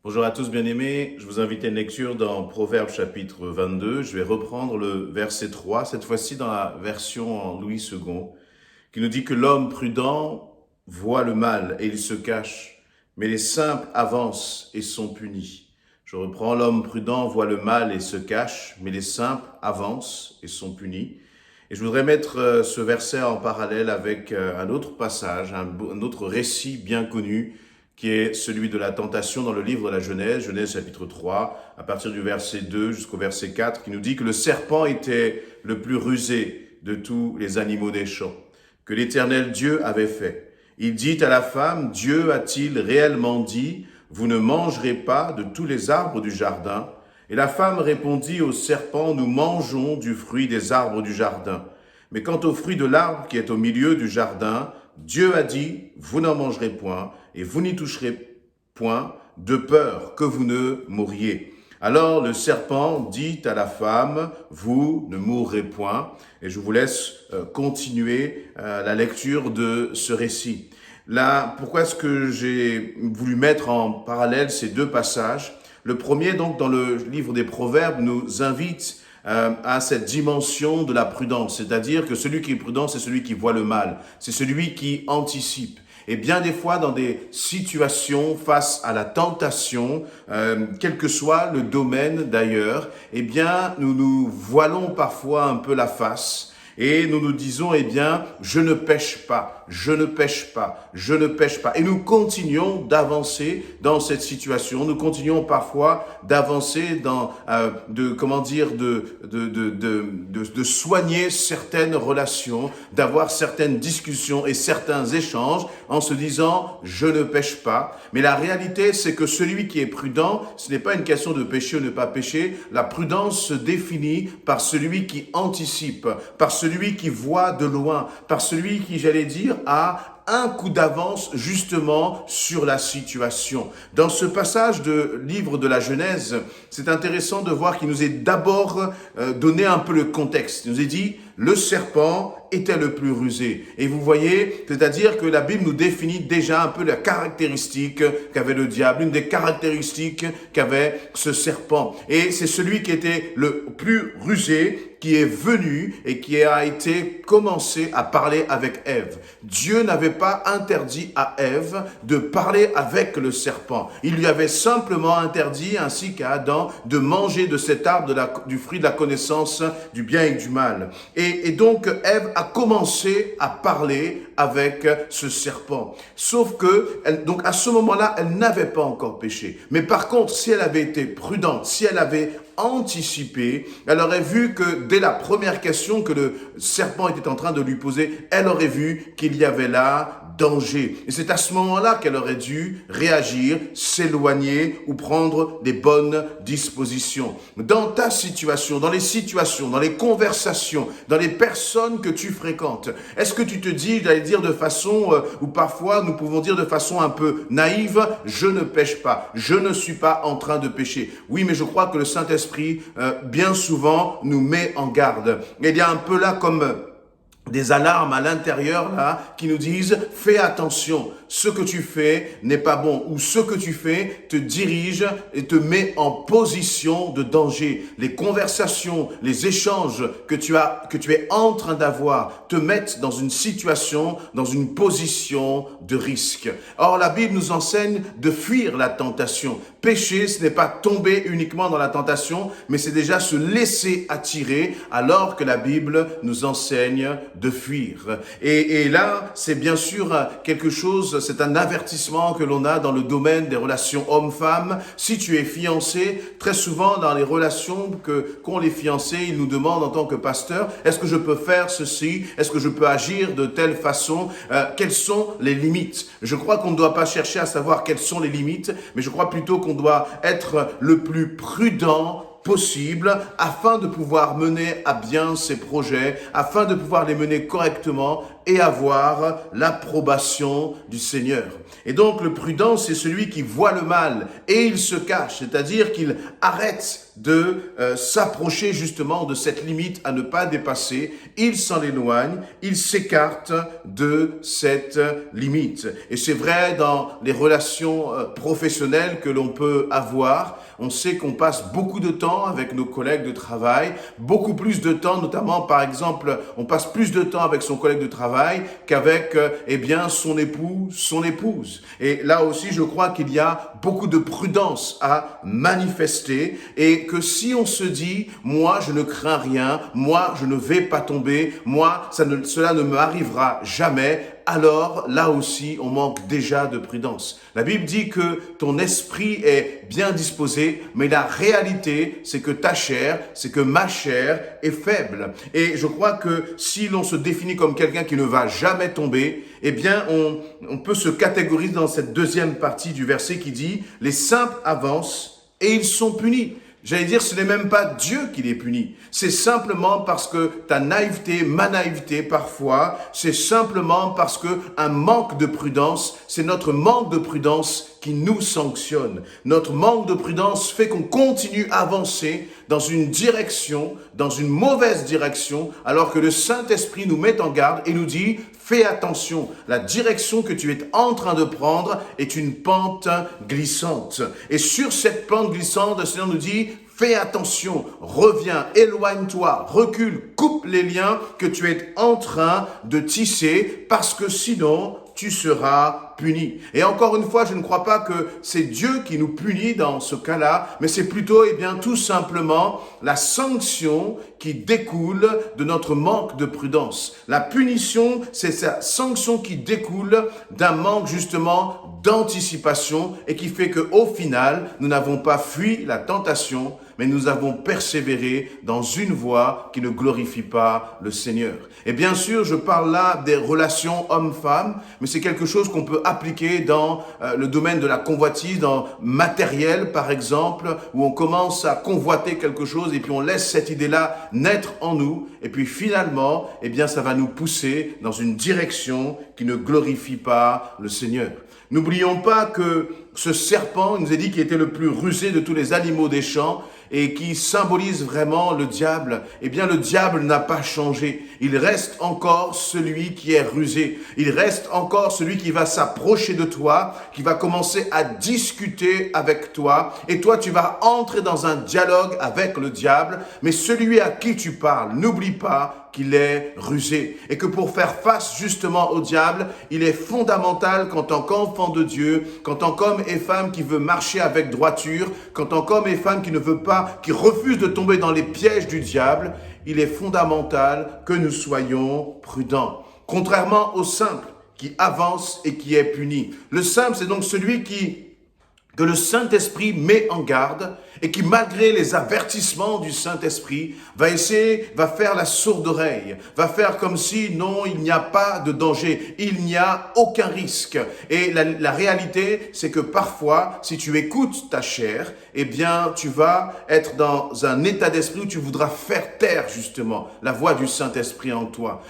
Bonjour à tous bien-aimés, je vous invite à une lecture dans Proverbes chapitre 22. Je vais reprendre le verset 3, cette fois-ci dans la version en Louis II, qui nous dit que l'homme prudent voit le mal et il se cache, mais les simples avancent et sont punis. Je reprends, l'homme prudent voit le mal et se cache, mais les simples avancent et sont punis. Et je voudrais mettre ce verset en parallèle avec un autre passage, un autre récit bien connu, qui est celui de la tentation dans le livre de la Genèse, Genèse chapitre 3, à partir du verset 2 jusqu'au verset 4, qui nous dit que le serpent était le plus rusé de tous les animaux des champs, que l'Éternel Dieu avait fait. Il dit à la femme, Dieu a-t-il réellement dit, vous ne mangerez pas de tous les arbres du jardin? Et la femme répondit au serpent, nous mangeons du fruit des arbres du jardin. Mais quant au fruit de l'arbre qui est au milieu du jardin, Dieu a dit, vous n'en mangerez point, et vous n'y toucherez point, de peur que vous ne mouriez. Alors le serpent dit à la femme, vous ne mourrez point. Et je vous laisse continuer la lecture de ce récit. Là, pourquoi est-ce que j'ai voulu mettre en parallèle ces deux passages? Le premier, donc, dans le livre des Proverbes, nous invite à cette dimension de la prudence, c'est-à-dire que celui qui est prudent, c'est celui qui voit le mal, c'est celui qui anticipe. Et bien des fois, dans des situations face à la tentation, quel que soit le domaine d'ailleurs, eh bien, nous nous voilons parfois un peu la face. Et nous nous disons, eh bien, je ne pêche pas, je ne pêche pas, je ne pêche pas. Et nous continuons d'avancer dans cette situation. Nous continuons parfois d'avancer dans, de soigner certaines relations, d'avoir certaines discussions et certains échanges en se disant, je ne pêche pas. Mais la réalité, c'est que celui qui est prudent, ce n'est pas une question de pécher ou ne pas pécher. La prudence se définit par celui qui anticipe, par celui qui voit de loin, par celui qui, j'allais dire, a un coup d'avance justement sur la situation. Dans ce passage de livre de la Genèse, c'est intéressant de voir qu'il nous est d'abord donné un peu le contexte. Il nous est dit, le serpent était le plus rusé. Et vous voyez, c'est-à-dire que la Bible nous définit déjà un peu la caractéristique qu'avait le diable, une des caractéristiques qu'avait ce serpent. Et c'est celui qui était le plus rusé qui est venu et qui a été commencé à parler avec Ève. Dieu n'avait pas interdit à Ève de parler avec le serpent. Il lui avait simplement interdit, ainsi qu'à Adam, de manger de cet arbre du fruit de la connaissance du bien et du mal. Et donc, Ève a commencé à parler avec ce serpent. Sauf que, donc à ce moment-là, elle n'avait pas encore péché. Mais par contre, si elle avait été prudente, si elle avait anticipé, elle aurait vu que dès la première question que le serpent était en train de lui poser, elle aurait vu qu'il y avait là danger. Et c'est à ce moment-là qu'elle aurait dû réagir, s'éloigner ou prendre des bonnes dispositions. Dans ta situation, dans les situations, dans les conversations, dans les personnes que tu fréquentes, est-ce que tu te dis, j'allais dire de façon, ou parfois nous pouvons dire de façon un peu naïve, je ne pêche pas, je ne suis pas en train de pécher. Oui, mais je crois que le Saint-Esprit, bien souvent, nous met en garde. Il y a un peu là comme des alarmes à l'intérieur là qui nous disent fais attention, ce que tu fais n'est pas bon ou ce que tu fais te dirige et te met en position de danger. Les conversations, les échanges que tu es en train d'avoir te mettent dans une situation, dans une position de risque. Or la Bible nous enseigne de fuir la tentation. Pécher, ce n'est pas tomber uniquement dans la tentation, mais c'est déjà se laisser attirer alors que la Bible nous enseigne de fuir. Et là, c'est bien sûr quelque chose, c'est un avertissement que l'on a dans le domaine des relations hommes-femmes. Si tu es fiancé, très souvent dans les relations qu'ont les fiancés, ils nous demandent en tant que pasteur, est-ce que je peux faire ceci? Est-ce que je peux agir de telle façon? Quelles sont les limites? Je crois qu'on ne doit pas chercher à savoir quelles sont les limites, mais je crois plutôt qu'on doit être le plus prudent possible afin de pouvoir mener à bien ces projets, afin de pouvoir les mener correctement et avoir l'approbation du Seigneur. Et donc le prudent, c'est celui qui voit le mal et il se cache, c'est-à-dire qu'il arrête de s'approcher justement de cette limite à ne pas dépasser, il s'en éloigne, il s'écarte de cette limite. Et c'est vrai dans les relations professionnelles que l'on peut avoir. On sait qu'on passe beaucoup de temps avec nos collègues de travail, beaucoup plus de temps, notamment par exemple, on passe plus de temps avec son collègue de travail qu'avec son époux, son épouse. Et là aussi, je crois qu'il y a beaucoup de prudence à manifester et que si on se dit, moi je ne crains rien, moi je ne vais pas tomber, moi cela ne m'arrivera jamais, alors là aussi on manque déjà de prudence. La Bible dit que ton esprit est bien disposé, mais la réalité c'est que ta chair, c'est que ma chair est faible. Et je crois que si l'on se définit comme quelqu'un qui ne va jamais tomber, eh bien on peut se catégoriser dans cette deuxième partie du verset qui dit « Les simples avancent et ils sont punis ». J'allais dire, ce n'est même pas Dieu qui les punit. C'est simplement parce que ta naïveté, ma naïveté parfois, c'est simplement parce que un manque de prudence, c'est notre manque de prudence qui nous sanctionne. Notre manque de prudence fait qu'on continue à avancer dans une direction, dans une mauvaise direction, alors que le Saint-Esprit nous met en garde et nous dit « Fais attention, la direction que tu es en train de prendre est une pente glissante. » Et sur cette pente glissante, le Seigneur nous dit « Fais attention, reviens, éloigne-toi, recule, coupe les liens que tu es en train de tisser parce que sinon tu seras puni. » Et encore une fois, je ne crois pas que c'est Dieu qui nous punit dans ce cas-là, mais c'est plutôt, tout simplement la sanction qui découle de notre manque de prudence. La punition, c'est sa sanction qui découle d'un manque justement d'anticipation et qui fait qu'au final, nous n'avons pas fui la tentation, mais nous avons persévéré dans une voie qui ne glorifie pas le Seigneur. Et bien sûr, je parle là des relations hommes-femmes, mais c'est quelque chose qu'on peut appliquer dans le domaine de la convoitise, dans matériel par exemple, où on commence à convoiter quelque chose et puis on laisse cette idée-là naître en nous, et puis finalement, ça va nous pousser dans une direction qui ne glorifie pas le Seigneur. N'oublions pas que ce serpent, il nous a dit qu'il était le plus rusé de tous les animaux des champs et qui symbolise vraiment le diable. Eh bien, le diable n'a pas changé. Il reste encore celui qui est rusé. Il reste encore celui qui va s'approcher de toi, qui va commencer à discuter avec toi. Et toi, tu vas entrer dans un dialogue avec le diable. Mais celui à qui tu parles, n'oublie pas qu'il est rusé et que pour faire face justement au diable, il est fondamental qu'en tant qu'enfant de Dieu, qu'en tant qu'homme et femme qui veut marcher avec droiture, qu'en tant qu'homme et femme qui ne veut pas, qui refuse de tomber dans les pièges du diable, il est fondamental que nous soyons prudents. Contrairement au simple qui avance et qui est puni. Le simple, c'est donc celui que le Saint-Esprit met en garde et qui, malgré les avertissements du Saint-Esprit, va faire la sourde oreille, va faire comme si non, il n'y a pas de danger, il n'y a aucun risque. Et la réalité, c'est que parfois, si tu écoutes ta chair, tu vas être dans un état d'esprit où tu voudras faire taire justement la voix du Saint-Esprit en toi.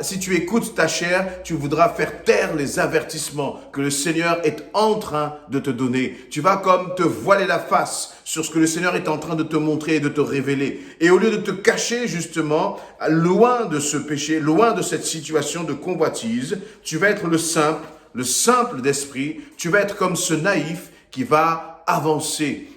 Si tu écoutes ta chair, tu voudras faire taire les avertissements que le Seigneur est en train de te donner. Tu vas comme te voiler la face sur ce que le Seigneur est en train de te montrer et de te révéler. Et au lieu de te cacher justement, loin de ce péché, loin de cette situation de convoitise, tu vas être le simple d'esprit, tu vas être comme ce naïf qui va avancer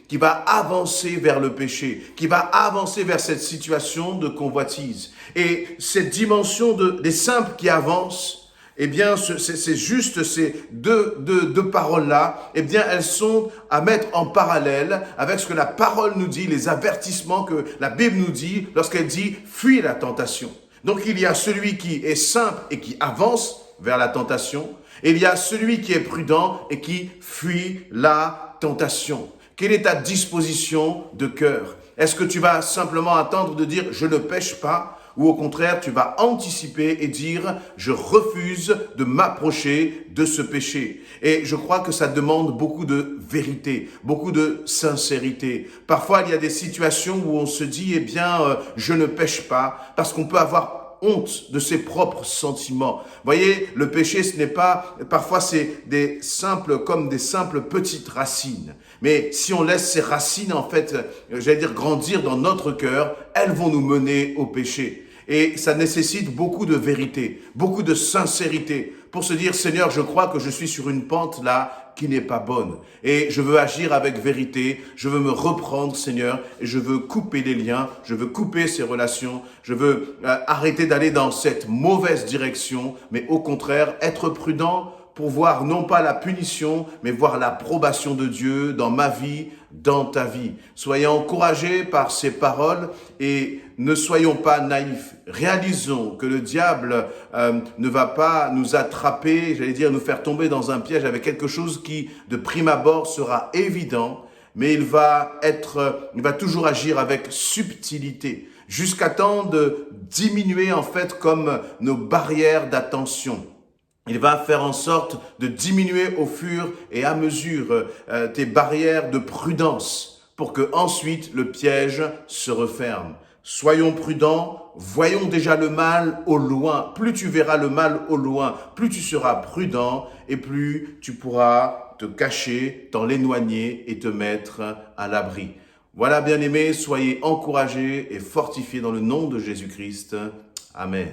vers le péché, qui va avancer vers cette situation de convoitise. Et cette dimension des simples qui avancent, c'est juste ces deux paroles-là, elles sont à mettre en parallèle avec ce que la parole nous dit, les avertissements que la Bible nous dit lorsqu'elle dit « fuis la tentation ». Donc il y a celui qui est simple et qui avance vers la tentation, et il y a celui qui est prudent et qui fuit la tentation. Quelle est ta disposition de cœur? Est-ce que tu vas simplement attendre de dire « je ne pêche pas » ou au contraire, tu vas anticiper et dire « je refuse de m'approcher de ce péché ». Et je crois que ça demande beaucoup de vérité, beaucoup de sincérité. Parfois, il y a des situations où on se dit « je ne pêche pas » parce qu'on peut avoir honte de ses propres sentiments. Voyez, le péché, ce n'est pas, parfois c'est comme des simples petites racines. Mais si on laisse ces racines, en fait, grandir dans notre cœur, elles vont nous mener au péché. Et ça nécessite beaucoup de vérité, beaucoup de sincérité pour se dire, Seigneur, je crois que je suis sur une pente là qui n'est pas bonne. Et je veux agir avec vérité, je veux me reprendre, Seigneur, et je veux couper les liens, je veux couper ces relations, je veux arrêter d'aller dans cette mauvaise direction, mais au contraire, être prudent pour voir non pas la punition, mais voir l'approbation de Dieu dans ma vie, dans ta vie. Soyez encouragés par ces paroles et ne soyons pas naïfs. Réalisons que le diable ne va pas nous attraper, nous faire tomber dans un piège avec quelque chose qui, de prime abord, sera évident, mais il va toujours agir avec subtilité, jusqu'à temps de diminuer en fait comme nos barrières d'attention. Il va faire en sorte de diminuer au fur et à mesure tes barrières de prudence pour que ensuite le piège se referme. Soyons prudents, voyons déjà le mal au loin. Plus tu verras le mal au loin, plus tu seras prudent et plus tu pourras te cacher, t'en éloigner et te mettre à l'abri. Voilà, bien-aimés, soyez encouragés et fortifiés dans le nom de Jésus-Christ. Amen.